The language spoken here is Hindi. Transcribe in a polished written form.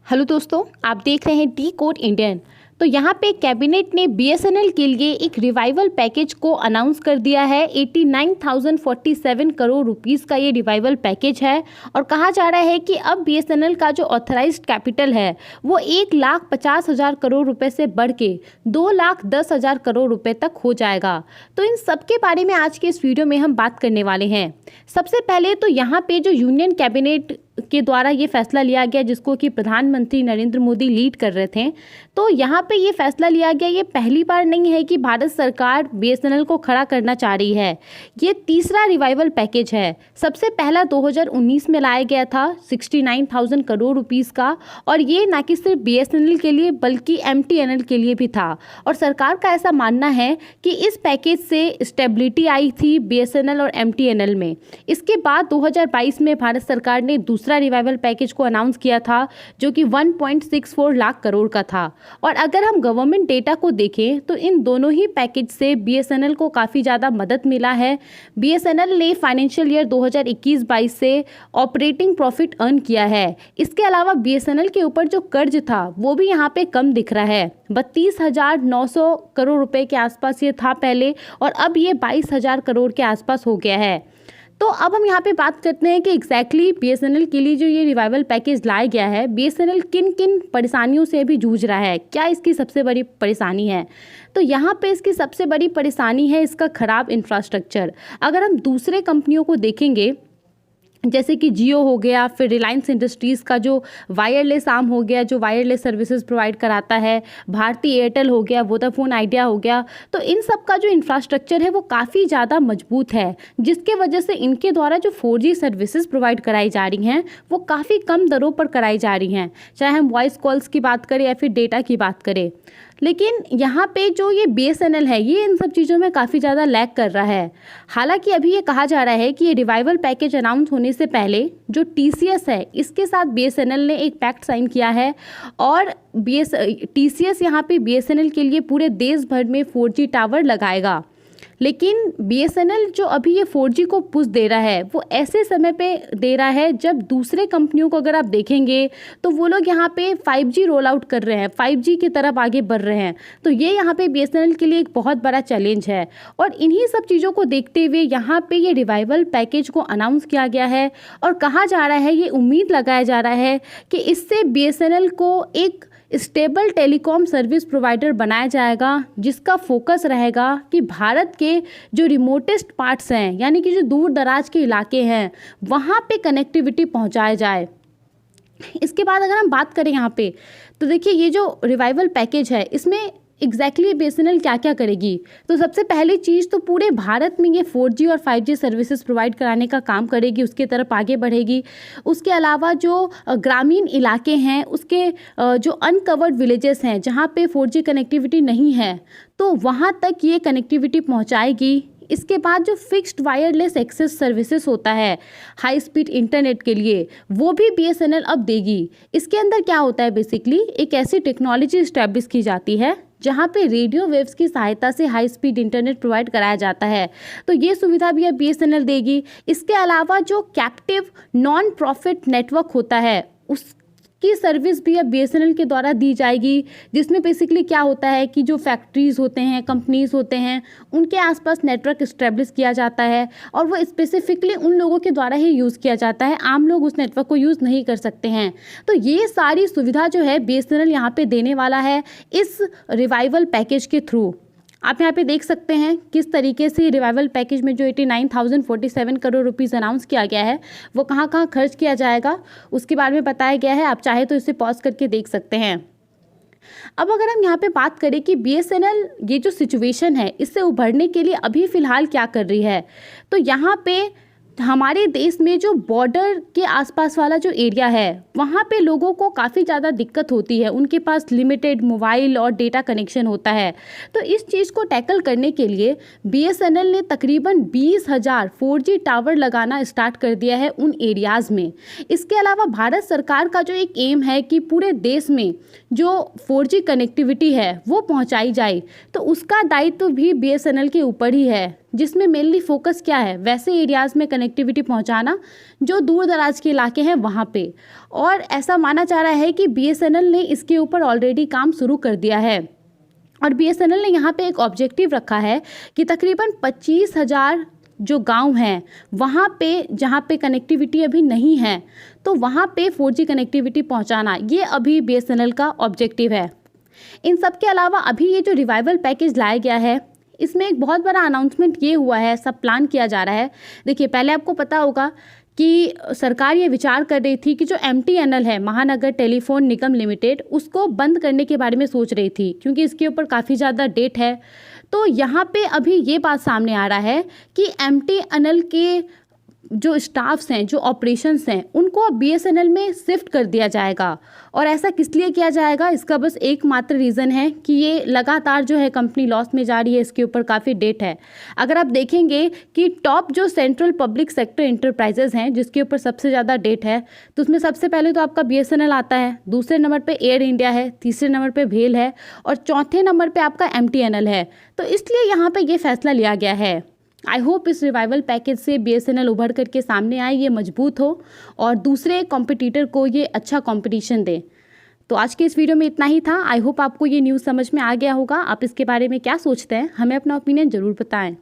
हेलो दोस्तों, आप देख रहे हैं डी कोड इंडियन। तो यहाँ पे कैबिनेट ने बीएसएनएल के लिए एक रिवाइवल पैकेज को अनाउंस कर दिया है। 89,047 करोड़ रुपीस का ये रिवाइवल पैकेज है और कहा जा रहा है कि अब बीएसएनएल का जो ऑथराइज्ड कैपिटल है वो 1,50,000 करोड़ रुपए से बढ़ के 2,10,000 करोड़ रुपए तक हो जाएगा। तो इन सब के बारे में आज के इस वीडियो में हम बात करने वाले हैं। सबसे पहले तो यहाँ पे जो यूनियन कैबिनेट के द्वारा ये फैसला लिया गया, जिसको कि प्रधानमंत्री नरेंद्र मोदी लीड कर रहे थे, तो यहाँ पे ये फैसला लिया गया। ये पहली बार नहीं है कि भारत सरकार बीएसएनएल को खड़ा करना चाह रही है। ये तीसरा रिवाइवल पैकेज है। सबसे पहला 2019 में लाया गया था 69,000 करोड़ रुपीस का, और ये ना कि सिर्फ बीएसएनएल के लिए बल्कि एमटीएनएल के लिए भी था। और सरकार का ऐसा मानना है कि इस पैकेज से स्टेबिलिटी आई थी बीएसएनएल और एमटीएनएल में। इसके बाद 2022 में भारत सरकार ने दूसरा रिवाइवल पैकेज को अनाउंस किया था, जो कि 1.64 लाख करोड़ का था। और अगर हम गवर्नमेंट डेटा को देखें तो इन दोनों ही पैकेज से बीएसएनएल को काफ़ी ज़्यादा मदद मिला है। बीएसएनएल ने फाइनेंशियल ईयर 2021-22 से ऑपरेटिंग प्रॉफिट अर्न किया है। इसके अलावा बीएसएनएल के ऊपर जो कर्ज था वो भी यहाँ पे कम दिख रहा है। 32,900 करोड़ रुपए के आसपास ये था पहले, और अब ये 22,000 करोड़ के आसपास हो गया है। तो अब हम यहाँ पे बात करते हैं कि एग्जैक्टली बीएसएनएल के लिए जो ये रिवाइवल पैकेज लाया गया है, बीएसएनएल किन किन परेशानियों से भी जूझ रहा है, क्या इसकी सबसे बड़ी परेशानी है। तो यहाँ पे इसकी सबसे बड़ी परेशानी है इसका ख़राब इंफ्रास्ट्रक्चर। अगर हम दूसरे कंपनियों को देखेंगे, जैसे कि जियो हो गया, फिर रिलायंस इंडस्ट्रीज़ का जो वायरलेस आर्म हो गया, जो वायरलेस सर्विसेज प्रोवाइड कराता है, भारती एयरटेल हो गया, वोडाफोन आइडिया हो गया, तो इन सब का जो इंफ्रास्ट्रक्चर है वो काफ़ी ज़्यादा मजबूत है, जिसके वजह से इनके द्वारा जो 4G सर्विसेज प्रोवाइड कराई जा रही हैं वो काफ़ी कम दरों पर कराई जा रही हैं, चाहे हम वॉइस कॉल्स की बात करें या फिर डेटा की बात करें। लेकिन यहाँ पे जो ये बीएसएनएल है ये इन सब चीज़ों में काफ़ी ज़्यादा लैग कर रहा है। हालांकि अभी ये कहा जा रहा है कि ये रिवाइवल पैकेज अनाउंस होने से पहले जो टीसीएस है इसके साथ बीएसएनएल ने एक पैक्ट साइन किया है, और टीसीएस यहाँ पे बीएसएनएल के लिए पूरे देश भर में 4G टावर लगाएगा। लेकिन बीएसएनएल जो अभी ये 4G को पुश दे रहा है वो ऐसे समय पे दे रहा है जब दूसरे कंपनियों को अगर आप देखेंगे तो वो लोग यहाँ पे 5G रोल आउट कर रहे हैं, 5G की तरफ आगे बढ़ रहे हैं। तो ये यहाँ पे बीएसएनएल के लिए एक बहुत बड़ा चैलेंज है। और इन्हीं सब चीज़ों को देखते हुए यहाँ पे ये रिवाइवल पैकेज को अनाउंस किया गया है, और कहा जा रहा है, ये उम्मीद लगाया जा रहा है कि इससे बीएसएनएल को एक स्टेबल टेलीकॉम सर्विस प्रोवाइडर बनाया जाएगा, जिसका फोकस रहेगा कि भारत के जो रिमोटेस्ट पार्ट्स हैं, यानी कि जो दूर दराज के इलाके हैं, वहाँ पे कनेक्टिविटी पहुँचाया जाए। इसके बाद अगर हम बात करें यहाँ पे, तो देखिए ये जो रिवाइवल पैकेज है इसमें एग्जैक्टली बीएसएनएल क्या क्या करेगी। तो सबसे पहली चीज़ तो पूरे भारत में ये 4G और 5G सर्विसेज प्रोवाइड कराने का काम करेगी, उसके तरफ आगे बढ़ेगी। उसके अलावा जो ग्रामीण इलाके हैं, उसके जो अनकवर्ड विलेजेस हैं जहाँ पे 4G कनेक्टिविटी नहीं है, तो वहाँ तक ये कनेक्टिविटी पहुँचाएगी। इसके बाद जो फिक्स्ड वायरलेस एक्सेस सर्विसेज होता है हाई स्पीड इंटरनेट के लिए, वो भी बीएसएनएल अब देगी। इसके अंदर क्या होता है, बेसिकली एक ऐसी टेक्नोलॉजी इस्टेब्लिश की जाती है जहाँ पे रेडियो वेव्स की सहायता से हाई स्पीड इंटरनेट प्रोवाइड कराया जाता है, तो ये सुविधा भी अब बीएसएनएल देगी। इसके अलावा जो कैप्टिव नॉन प्रॉफिट नेटवर्क होता है उसकी सर्विस भी अब बीएसएनएल के द्वारा दी जाएगी, जिसमें बेसिकली क्या होता है कि जो फैक्ट्रीज़ होते हैं, कंपनीज़ होते हैं, उनके आसपास नेटवर्क इस्टेब्लिश किया जाता है, और वो स्पेसिफिकली उन लोगों के द्वारा ही यूज़ किया जाता है, आम लोग उस नेटवर्क को यूज़ नहीं कर सकते हैं। तो ये सारी सुविधा जो है बीएसएनएल यहाँ पे देने वाला है इस रिवाइवल पैकेज के थ्रू। आप यहाँ पे देख सकते हैं किस तरीके से रिवाइवल पैकेज में जो 89,047 करोड़ रुपीस अनाउंस किया गया है वो कहाँ कहाँ खर्च किया जाएगा उसके बारे में बताया गया है। आप चाहे तो इसे पॉज करके देख सकते हैं। अब अगर हम यहाँ पे बात करें कि बीएसएनएल ये जो सिचुएशन है इससे उभरने के लिए अभी फ़िलहाल क्या कर रही है, तो यहाँ पे हमारे देश में जो बॉर्डर के आसपास वाला जो एरिया है वहाँ पे लोगों को काफ़ी ज़्यादा दिक्कत होती है, उनके पास लिमिटेड मोबाइल और डेटा कनेक्शन होता है। तो इस चीज़ को टैकल करने के लिए बीएसएनएल ने तकरीबन 20,000 4G टावर लगाना स्टार्ट कर दिया है उन एरियाज़ में। इसके अलावा भारत सरकार का जो एक एम है कि पूरे देश में जो 4G कनेक्टिविटी है वो पहुँचाई जाए, तो उसका दायित्व भी बीएसएनएल के ऊपर ही है। जिसमें मेनली फोकस क्या है, वैसे एरियाज़ में कनेक्टिविटी पहुंचाना जो दूर दराज के इलाके हैं वहाँ पे। और ऐसा माना जा रहा है कि BSNL ने इसके ऊपर ऑलरेडी काम शुरू कर दिया है और BSNL ने यहाँ पे एक ऑब्जेक्टिव रखा है कि तकरीबन 25,000 जो गांव हैं वहाँ पे जहाँ पे कनेक्टिविटी अभी नहीं है तो वहाँ पे 4G कनेक्टिविटी पहुँचाना, ये अभी BSNL का ऑब्जेक्टिव है। इन सब के अलावा अभी ये जो रिवाइवल पैकेज लाया गया है इसमें एक बहुत बड़ा अनाउंसमेंट ये हुआ है, सब प्लान किया जा रहा है। देखिए, पहले आपको पता होगा कि सरकार ये विचार कर रही थी कि जो MTNL है, महानगर टेलीफोन निगम लिमिटेड, उसको बंद करने के बारे में सोच रही थी क्योंकि इसके ऊपर काफ़ी ज़्यादा डेट है। तो यहाँ पे अभी ये बात सामने आ रहा है कि MTNL के जो स्टाफ्स हैं, जो ऑपरेशंस हैं, उनको अब BSNL में शिफ्ट कर दिया जाएगा। और ऐसा किस लिए किया जाएगा, इसका बस एकमात्र रीज़न है कि ये लगातार जो है कंपनी लॉस में जा रही है, इसके ऊपर काफ़ी डेट है। अगर आप देखेंगे कि टॉप जो सेंट्रल पब्लिक सेक्टर इंटरप्राइजेज हैं जिसके ऊपर सबसे ज़्यादा डेट है, तो उसमें सबसे पहले तो आपका BSNL आता है, दूसरे नंबर पर एयर इंडिया है, तीसरे नंबर पर भेल है और चौथे नंबर पर आपका MTNL है। तो इसलिए यहाँ पर ये फैसला लिया गया है। आई होप इस रिवाइवल पैकेज से BSNL उभर करके सामने आए, ये मजबूत हो और दूसरे कॉम्पिटिटर को ये अच्छा कंपटीशन दे। तो आज के इस वीडियो में इतना ही था। आई होप आपको ये न्यूज़ समझ में आ गया होगा। आप इसके बारे में क्या सोचते हैं, हमें अपना ओपिनियन ज़रूर बताएं।